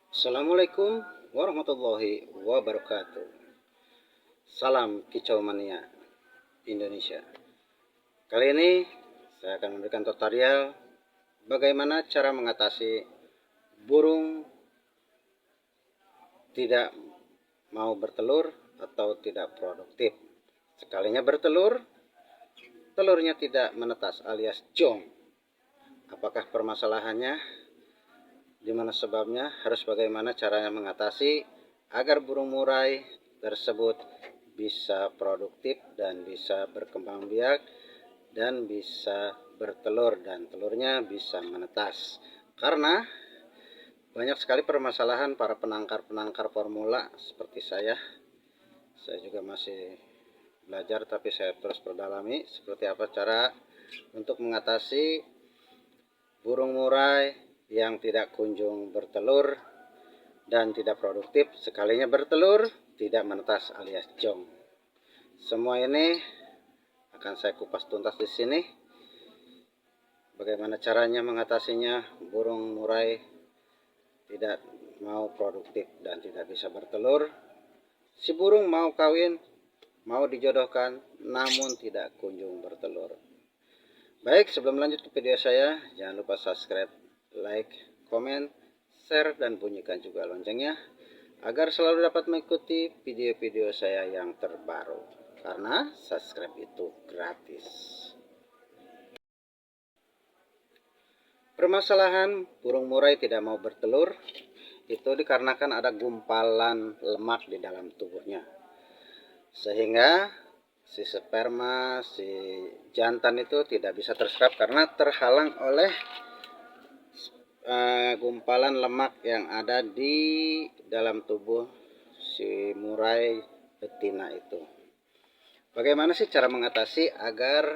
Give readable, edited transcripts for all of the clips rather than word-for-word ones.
Assalamualaikum warahmatullahi wabarakatuh. Salam kicau mania Indonesia. Kali ini saya akan memberikan tutorial bagaimana cara mengatasi burung tidak mau bertelur atau tidak produktif. Sekalinya bertelur, telurnya tidak menetas alias jong. Apakah permasalahannya? Di mana sebabnya? Harus bagaimana caranya mengatasi agar burung murai tersebut bisa produktif dan bisa berkembang biak dan bisa bertelur dan telurnya bisa menetas. Karena banyak sekali permasalahan para penangkar formula seperti saya. Saya juga masih belajar, tapi saya terus berdalami seperti apa cara untuk mengatasi burung murai yang tidak kunjung bertelur dan tidak produktif, sekalinya bertelur tidak menetas alias jong. Semua ini akan saya kupas tuntas di sini. Bagaimana caranya mengatasinya burung murai tidak mau produktif dan tidak bisa bertelur. Si burung mau kawin, mau dijodohkan, namun tidak kunjung bertelur. Baik, sebelum lanjut ke video saya, jangan lupa subscribe, like, komen, share, dan bunyikan juga loncengnya agar selalu dapat mengikuti video-video saya yang terbaru. Karena subscribe itu gratis. Permasalahan burung murai tidak mau bertelur itu dikarenakan ada gumpalan lemak di dalam tubuhnya. Sehingga si sperma, si jantan itu tidak bisa terserap karena terhalang oleh gumpalan lemak yang ada di dalam tubuh si murai betina itu. Bagaimana sih cara mengatasi agar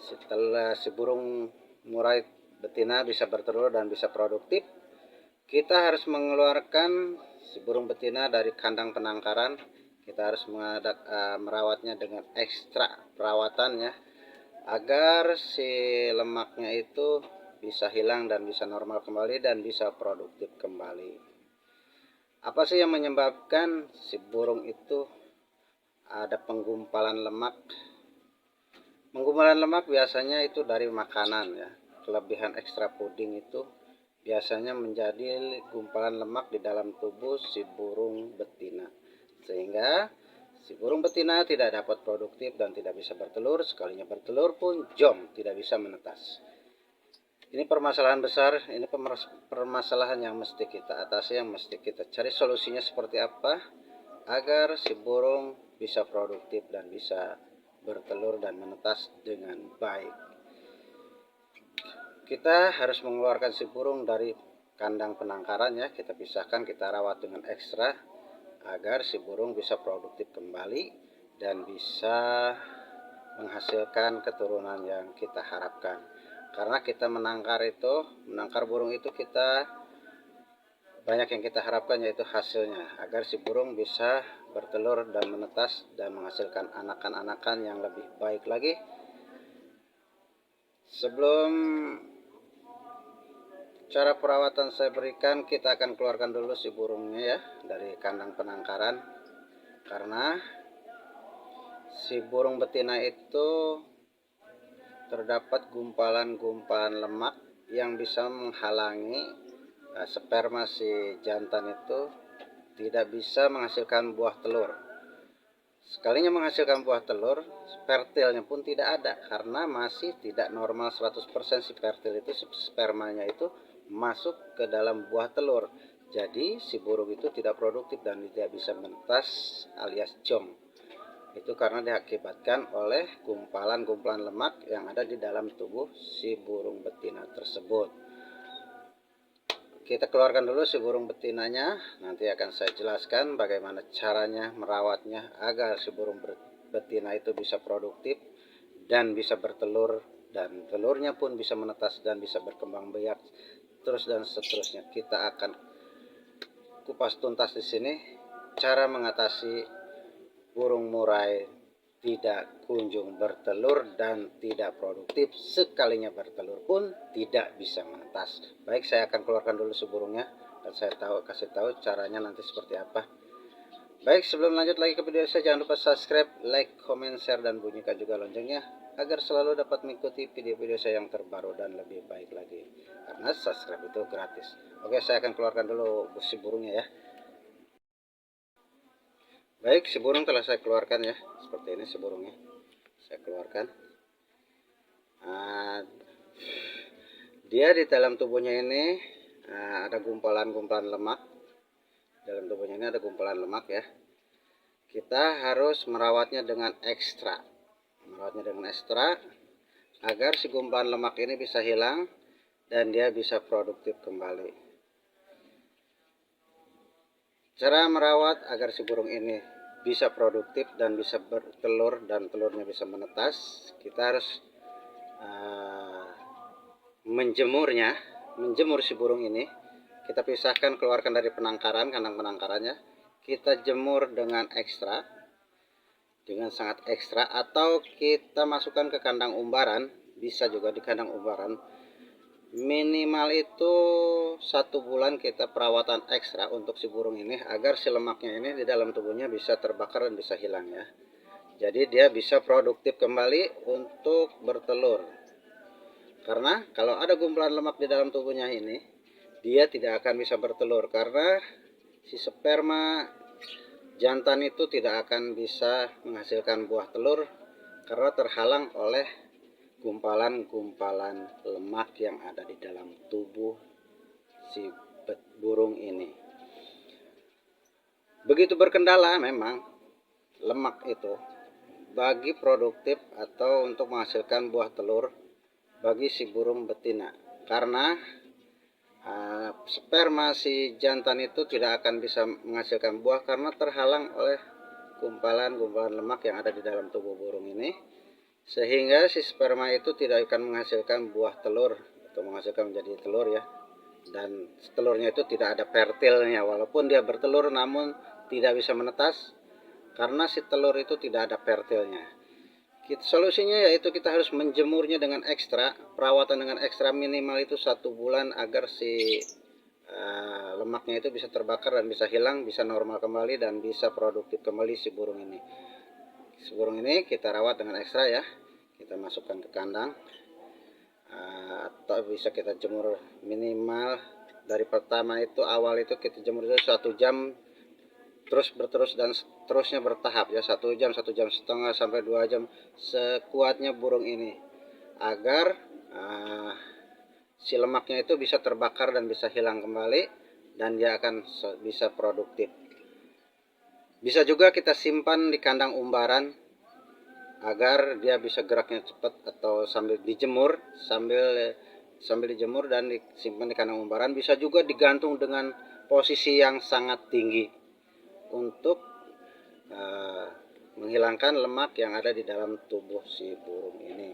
setelah si burung murai betina bisa bertelur dan bisa produktif? Kita harus mengeluarkan si burung betina dari kandang penangkaran. Kita harus merawatnya dengan ekstra perawatan ya, agar si lemaknya itu bisa hilang dan bisa normal kembali dan bisa produktif kembali. Apa sih yang menyebabkan si burung itu ada penggumpalan lemak? Penggumpalan lemak biasanya itu dari makanan ya. Kelebihan ekstra puding itu biasanya menjadi gumpalan lemak di dalam tubuh si burung betina. Sehingga si burung betina tidak dapat produktif dan tidak bisa bertelur. Sekalinya bertelur pun jong, tidak bisa menetas. Ini permasalahan besar, ini permasalahan yang mesti kita atasi, yang mesti kita cari solusinya seperti apa agar si burung bisa produktif dan bisa bertelur dan menetas dengan baik. Kita harus mengeluarkan si burung dari kandang penangkaran ya, kita pisahkan, kita rawat dengan ekstra agar si burung bisa produktif kembali dan bisa menghasilkan keturunan yang kita harapkan. Karena kita menangkar burung itu kita banyak yang kita harapkan, yaitu hasilnya agar si burung bisa bertelur dan menetas dan menghasilkan anakan-anakan yang lebih baik lagi. Sebelum cara perawatan saya berikan, kita akan keluarkan dulu si burungnya ya dari kandang penangkaran, karena si burung betina itu terdapat gumpalan-gumpalan lemak yang bisa menghalangi sperma si jantan itu tidak bisa menghasilkan buah telur. Sekalinya menghasilkan buah telur, fertilnya pun tidak ada karena masih tidak normal 100% si fertil itu, spermanya itu masuk ke dalam buah telur. Jadi si burung itu tidak produktif dan tidak bisa menetas alias jong. Itu karena diakibatkan oleh gumpalan-gumpalan lemak yang ada di dalam tubuh si burung betina tersebut. Kita keluarkan dulu si burung betinanya, nanti akan saya jelaskan bagaimana caranya merawatnya agar si burung betina itu bisa produktif dan bisa bertelur, dan telurnya pun bisa menetas dan bisa berkembang biak terus dan seterusnya. Kita akan kupas tuntas di sini cara mengatasi burung murai tidak kunjung bertelur dan tidak produktif, sekalinya bertelur pun tidak bisa menetas. Baik, saya akan keluarkan dulu si burungnya dan saya kasih tahu caranya nanti seperti apa. Baik, sebelum lanjut lagi ke video saya, jangan lupa subscribe, like, comment, share, dan bunyikan juga loncengnya agar selalu dapat mengikuti video-video saya yang terbaru dan lebih baik lagi. Karena subscribe itu gratis. Oke, saya akan keluarkan dulu si burungnya ya. Baik, si burung telah saya keluarkan ya. Seperti ini si burungnya. Saya keluarkan. Nah, dia di dalam tubuhnya ini ada gumpalan-gumpalan lemak. Dalam tubuhnya ini ada gumpalan lemak ya. Kita harus merawatnya dengan ekstra. Merawatnya dengan ekstra agar si gumpalan lemak ini bisa hilang dan dia bisa produktif kembali. Cara merawat agar si burung ini bisa produktif dan bisa bertelur dan telurnya bisa menetas, kita harus menjemur si burung ini. Kita pisahkan, keluarkan dari penangkaran, kandang penangkarannya. Kita jemur dengan ekstra, dengan sangat ekstra, atau kita masukkan ke kandang umbaran. Bisa juga di kandang umbaran. Minimal itu 1 bulan kita perawatan ekstra untuk si burung ini agar si lemaknya ini di dalam tubuhnya bisa terbakar dan bisa hilang ya. Jadi dia bisa produktif kembali untuk bertelur. Karena kalau ada gumpalan lemak di dalam tubuhnya ini, dia tidak akan bisa bertelur karena si sperma jantan itu tidak akan bisa menghasilkan buah telur karena terhalang oleh gumpalan-gumpalan lemak yang ada di dalam tubuh si burung ini. Begitu berkendala memang lemak itu bagi produktif atau untuk menghasilkan buah telur bagi si burung betina, karena sperma si jantan itu tidak akan bisa menghasilkan buah karena terhalang oleh gumpalan-gumpalan lemak yang ada di dalam tubuh burung ini, sehingga si sperma itu tidak akan menghasilkan buah telur atau menghasilkan menjadi telur ya, dan telurnya itu tidak ada fertilnya, walaupun dia bertelur namun tidak bisa menetas karena si telur itu tidak ada fertilnya. Solusinya yaitu kita harus menjemurnya dengan ekstra, perawatan dengan ekstra minimal itu 1 bulan agar si lemaknya itu bisa terbakar dan bisa hilang, bisa normal kembali dan bisa produktif kembali si burung ini. Si burung ini kita rawat dengan ekstra ya, kita masukkan ke kandang atau bisa kita jemur minimal dari pertama itu, awal itu kita jemur itu 1 jam berterus dan terusnya bertahap ya, 1 jam, 1,5 jam sampai 2 jam sekuatnya burung ini agar si lemaknya itu bisa terbakar dan bisa hilang kembali dan dia akan bisa produktif. Bisa juga kita simpan di kandang umbaran agar dia bisa geraknya cepat, atau sambil dijemur dijemur dan disimpan di kandang umbaran. Bisa juga digantung dengan posisi yang sangat tinggi untuk menghilangkan lemak yang ada di dalam tubuh si burung ini.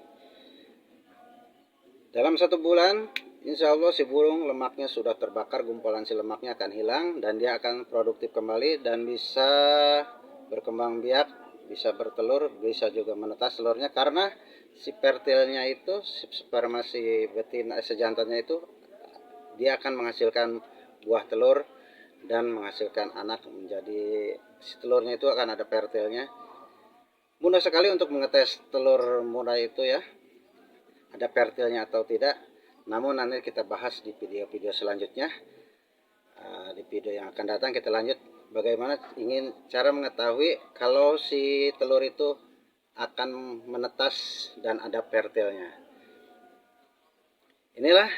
Dalam 1 bulan insya Allah si burung lemaknya sudah terbakar, gumpalan si lemaknya akan hilang dan dia akan produktif kembali dan bisa berkembang biak, bisa bertelur, bisa juga menetas telurnya karena si fertilnya itu, si sperma si betina sejantannya itu dia akan menghasilkan buah telur dan menghasilkan anak menjadi, si telurnya itu akan ada fertilnya. Mudah sekali untuk mengetes telur muda itu ya, ada fertilnya atau tidak. Namun nanti kita bahas di video-video selanjutnya. Di video yang akan datang kita lanjut bagaimana ingin cara mengetahui kalau si telur itu akan menetas dan ada fertilnya. Inilah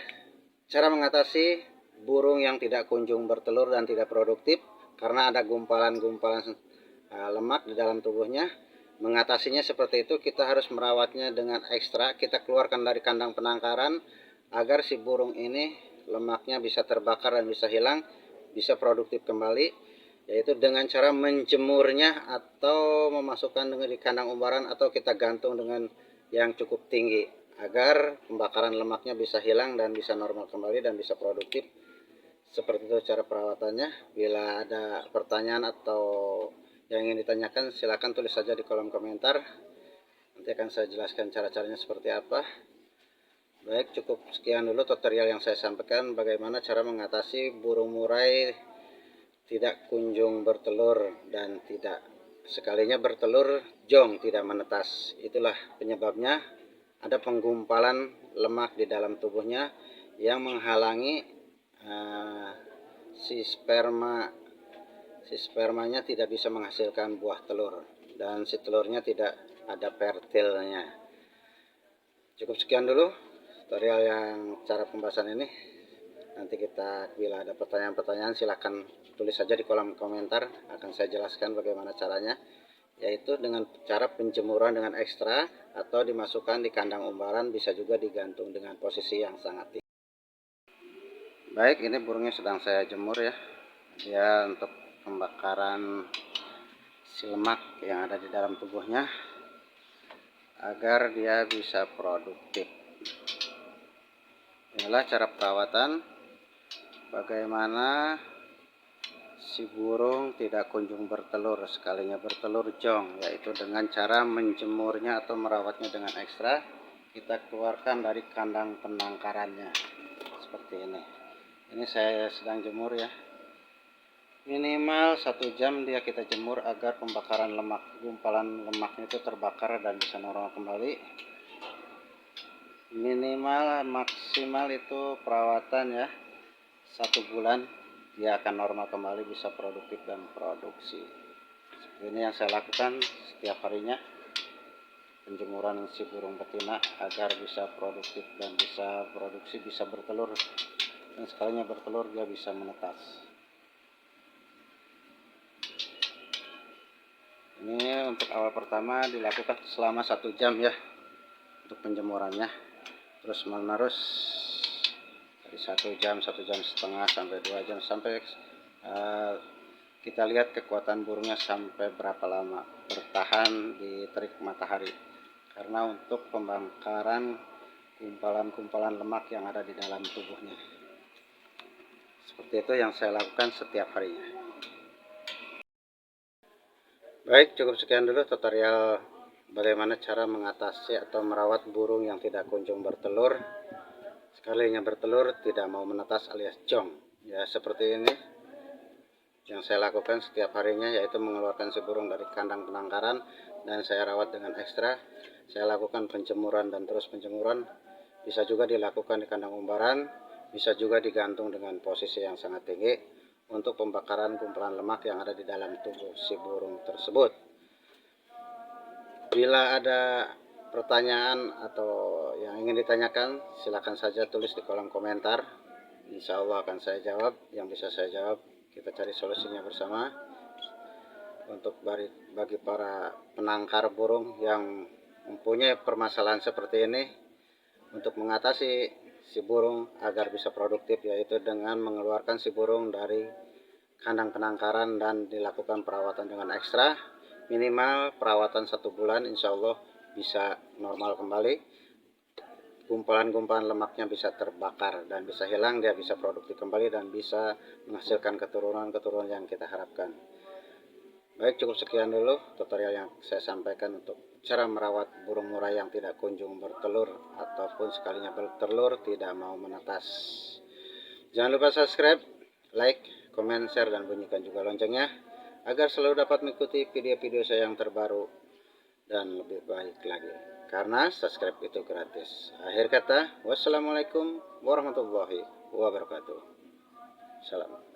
cara mengatasi burung yang tidak kunjung bertelur dan tidak produktif karena ada gumpalan-gumpalan lemak di dalam tubuhnya. Mengatasinya seperti itu, kita harus merawatnya dengan ekstra. Kita keluarkan dari kandang penangkaran agar si burung ini lemaknya bisa terbakar dan bisa hilang, bisa produktif kembali, yaitu dengan cara menjemurnya atau memasukkan di kandang umbaran atau kita gantung dengan yang cukup tinggi agar pembakaran lemaknya bisa hilang dan bisa normal kembali dan bisa produktif. Seperti itu cara perawatannya. Bila ada pertanyaan atau yang ingin ditanyakan silakan tulis saja di kolom komentar. Nanti akan saya jelaskan cara-caranya seperti apa. Baik, cukup sekian dulu tutorial yang saya sampaikan bagaimana cara mengatasi burung murai tidak kunjung bertelur dan tidak sekalinya bertelur jong tidak menetas. Itulah penyebabnya, ada penggumpalan lemak di dalam tubuhnya yang menghalangi si spermanya tidak bisa menghasilkan buah telur, dan si telurnya tidak ada pertilnya. Cukup sekian dulu tutorial yang cara pembahasan ini. Nanti kita bila ada pertanyaan-pertanyaan silahkan tulis saja di kolom komentar, akan saya jelaskan bagaimana caranya, yaitu dengan cara penjemuran dengan ekstra atau dimasukkan di kandang umbaran, bisa juga digantung dengan posisi yang sangat tinggi. Baik, ini burungnya sedang saya jemur ya, dia untuk pembakaran si lemak yang ada di dalam tubuhnya agar dia bisa produktif. Inilah cara perawatan bagaimana si burung tidak kunjung bertelur, sekalinya bertelur jong, yaitu dengan cara menjemurnya atau merawatnya dengan ekstra. Kita keluarkan dari kandang penangkarannya seperti ini. Ini saya sedang jemur ya, minimal 1 jam dia kita jemur agar pembakaran lemak, gumpalan lemaknya itu terbakar dan bisa normal kembali. Minimal maksimal itu perawatan ya 1 bulan, dia akan normal kembali, bisa produktif dan produksi. Ini yang saya lakukan setiap harinya, penjemuran si burung betina agar bisa produktif dan bisa produksi, bisa bertelur, dan sekalinya bertelur dia bisa menetas. Ini untuk awal pertama dilakukan selama 1 jam ya untuk penjemurannya, terus menerus dari 1 jam, 1,5 jam sampai 2 jam, sampai kita lihat kekuatan burungnya sampai berapa lama bertahan di terik matahari, karena untuk pembakaran gumpalan-gumpalan lemak yang ada di dalam tubuhnya. Seperti itu yang saya lakukan setiap harinya. Baik, cukup sekian dulu tutorial bagaimana cara mengatasi atau merawat burung yang tidak kunjung bertelur, sekalinya bertelur tidak mau menetas alias jong ya. Seperti ini yang saya lakukan setiap harinya, yaitu mengeluarkan si burung dari kandang penangkaran dan saya rawat dengan ekstra. Saya lakukan penjemuran dan terus penjemuran, bisa juga dilakukan di kandang umbaran, bisa juga digantung dengan posisi yang sangat tinggi untuk pembakaran gumpalan lemak yang ada di dalam tubuh si burung tersebut. Bila ada pertanyaan atau yang ingin ditanyakan, silakan saja tulis di kolom komentar. Insya Allah akan saya jawab, yang bisa saya jawab kita cari solusinya bersama. Untuk bagi para penangkar burung yang mempunyai permasalahan seperti ini, untuk mengatasi si burung agar bisa produktif, yaitu dengan mengeluarkan si burung dari kandang penangkaran dan dilakukan perawatan dengan ekstra, minimal perawatan 1 bulan, insya Allah bisa normal kembali, gumpalan-gumpalan lemaknya bisa terbakar dan bisa hilang, dia bisa produktif kembali dan bisa menghasilkan keturunan-keturunan yang kita harapkan. Baik, cukup sekian dulu tutorial yang saya sampaikan untuk cara merawat burung murai yang tidak kunjung bertelur ataupun sekalinya bertelur tidak mau menetas. Jangan lupa subscribe, like, komen, share, dan bunyikan juga loncengnya agar selalu dapat mengikuti video-video saya yang terbaru dan lebih baik lagi, karena subscribe itu gratis. Akhir kata, wassalamualaikum warahmatullahi wabarakatuh. Salam.